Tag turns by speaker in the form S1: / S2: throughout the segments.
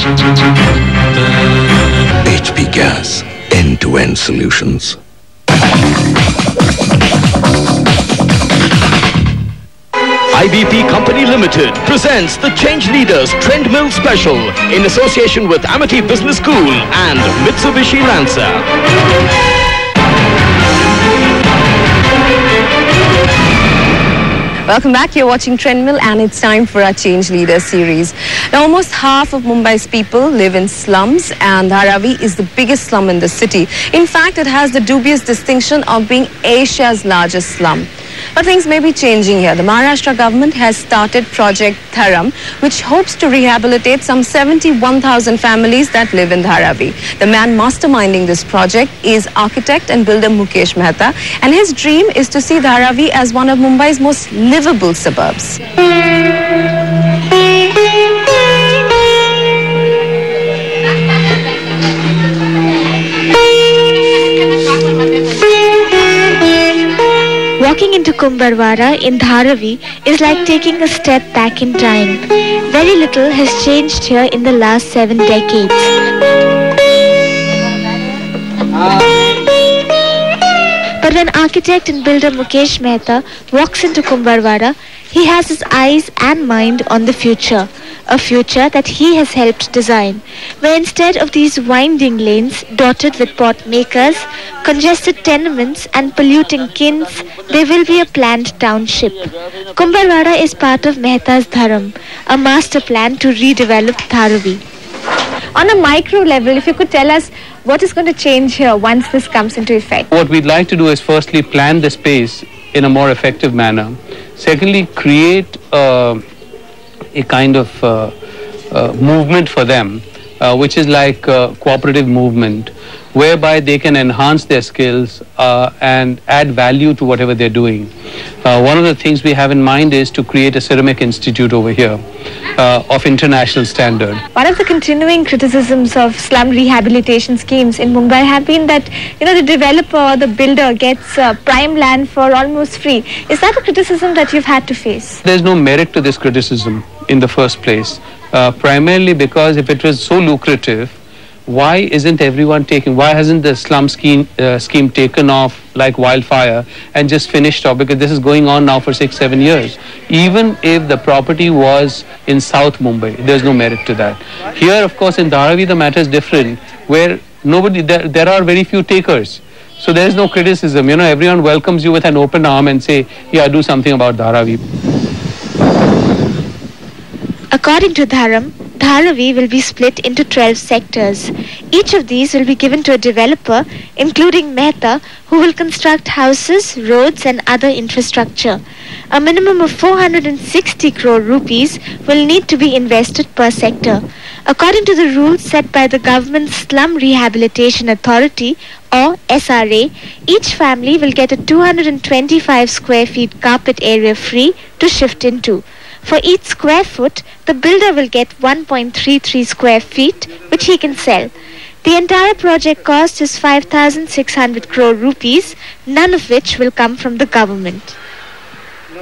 S1: HP Gas, end-to-end solutions.
S2: IBP Company Limited presents the Change Leaders Trend Mill Special in association with Amity Business School and Mitsubishi Lancer.
S3: Welcome back. You're watching Trendmill and it's time for our Change Leaders series. Now, almost half of Mumbai's people live in slums and Dharavi is the biggest slum in the city. In fact, it has the dubious distinction of being Asia's largest slum. But things may be changing here. The Maharashtra government has started Project Dharam, which hopes to rehabilitate some 71,000 families that live in Dharavi. The man masterminding this project is architect and builder Mukesh Mehta, and his dream is to see Dharavi as one of Mumbai's most livable suburbs.
S4: Walking into Kumbharwada in Dharavi is like taking a step back in time. Very little has changed here in the last 7 decades. But when architect and builder Mukesh Mehta walks into Kumbharwada, he has his eyes and mind on the future. A future that he has helped design, where instead of these winding lanes dotted with pot makers, congested tenements and polluting kilns, there will be a planned township. Kumbharwada is part of Mehta's Dharam, a master plan to redevelop Dharavi. On a micro level, if you could tell us what is going to change here once this comes into effect?
S5: What we'd like to do is firstly plan the space in a more effective manner. Secondly, create a kind of movement for them, which is like a cooperative movement, whereby they can enhance their skills and add value to whatever they're doing. One of the things we have in mind is to create a ceramic institute over here of international standard.
S4: One of the continuing criticisms of slum rehabilitation schemes in Mumbai have been that, the developer or the builder gets prime land for almost free. Is that a criticism that you've had to face?
S5: There's no merit to this criticism in the first place, primarily because if it was so lucrative, why hasn't the slum scheme taken off like wildfire and just finished off? Because this is going on now for 6-7 years. Even if the property was in South Mumbai, there's no merit to that. Here, of course, in Dharavi, the matter is different, where there are very few takers. So there is no criticism. Everyone welcomes you with an open arm and say, yeah, do something about Dharavi.
S4: According to Dharam, Dharavi will be split into 12 sectors. Each of these will be given to a developer, including Mehta, who will construct houses, roads and other infrastructure. A minimum of 460 crore rupees will need to be invested per sector. According to the rules set by the government's Slum Rehabilitation Authority, or SRA, each family will get a 225 square feet carpet area free to shift into. For each square foot, the builder will get 1.33 square feet, which he can sell. The entire project cost is 5,600 crore rupees, none of which will come from the government.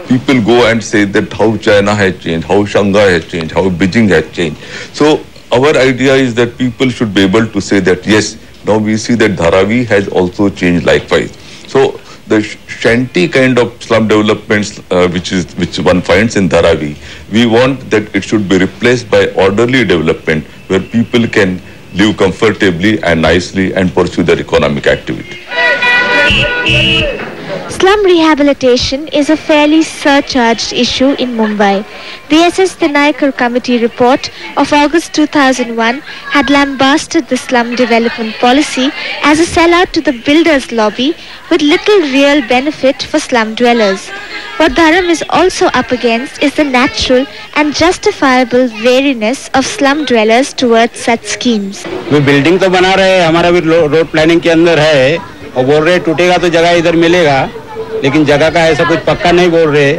S6: People go and say that how China has changed, how Shanghai has changed, how Beijing has changed. So our idea is that people should be able to say that yes, now we see that Dharavi has also changed likewise. So the shanty kind of slum developments which one finds in Dharavi, we want that it should be replaced by orderly development where people can live comfortably and nicely and pursue their economic activity.
S4: Slum rehabilitation is a fairly surcharged issue in Mumbai. The SS Dinaikar Committee report of August 2001 had lambasted the slum development policy as a sellout to the builders' lobby with little real benefit for slum dwellers. What Dharam is also up against is the natural and justifiable wariness of slum dwellers towards such schemes.
S7: We building तो बना रहे हैं, हमारा भी road planning के अंदर है और बोल रहे टूटेगा तो जगह इधर मिलेगा, लेकिन जगह का ऐसा कुछ पक्का नहीं बोल रहे।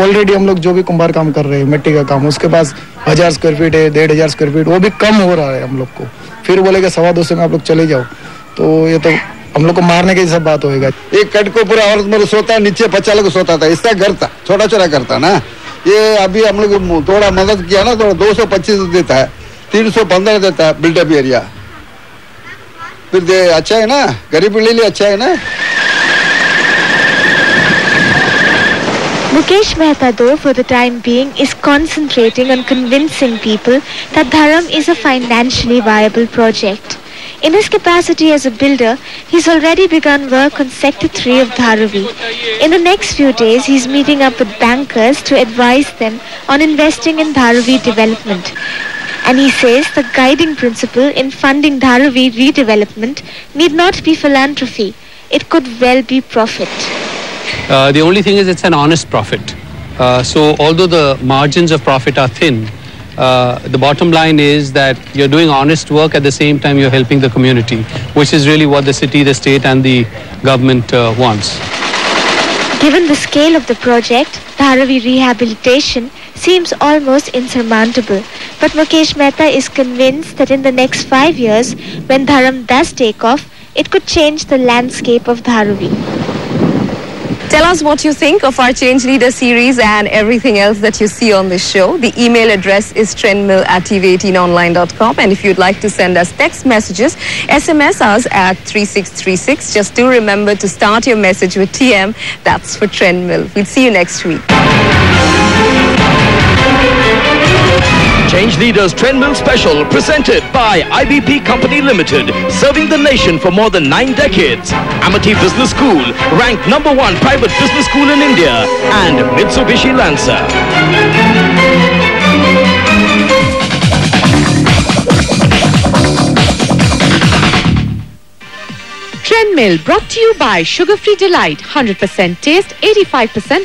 S8: ऑलरेडी हम लोग जो भी कुंभार काम कर रहे हैं, मिट्टी का काम, उसके पास 1000 स्क्वायर फीट है, 1500 स्क्वायर फीट, वो भी कम हो रहा है हम लोग को। फिर बोलेगा 225 में आप लोग चले जाओ, तो ये तो हम लोग को मारने की सब बात होएगा।
S9: एक कट को पूरा औरत मर्द सोता है, नीचे 50 लोग सोता था, इसका घर था, छोटा छोटा करता ना। ये अभी हम लोग थोड़ा मदद किया ना, थोड़ा 225 देता है, 315 देता है बिल्डअप एरिया। फिर अच्छा है ना, गरीब के लिए अच्छा है ना।
S4: Mukesh Mehta, though, for the time being, is concentrating on convincing people that Dharam is a financially viable project. In his capacity as a builder, he's already begun work on Sector 3 of Dharavi. In the next few days, he's meeting up with bankers to advise them on investing in Dharavi development. And he says the guiding principle in funding Dharavi redevelopment need not be philanthropy. It could well be profit.
S5: The only thing is it's an honest profit. So although the margins of profit are thin, the bottom line is that you're doing honest work, at the same time you're helping the community, which is really what the city, the state and the government wants.
S4: Given the scale of the project, Dharavi rehabilitation seems almost insurmountable. But Mukesh Mehta is convinced that in the next 5 years, when Dharam does take off, it could change the landscape of Dharavi.
S3: Tell us what you think of our Change Leader series and everything else that you see on this show. The email address is trendmill@tv18online.com, and if you'd like to send us text messages, SMS us at 3636. Just do remember to start your message with TM. That's for Trendmill. We'll see you next week.
S2: Change Leaders Trendmill Special, presented by IBP Company Limited, serving the nation for more than 9 decades. Amity Business School, ranked #1 private business school in India, and Mitsubishi Lancer.
S10: Trendmill, brought to you by Sugar Free Delight, 100% taste, 85%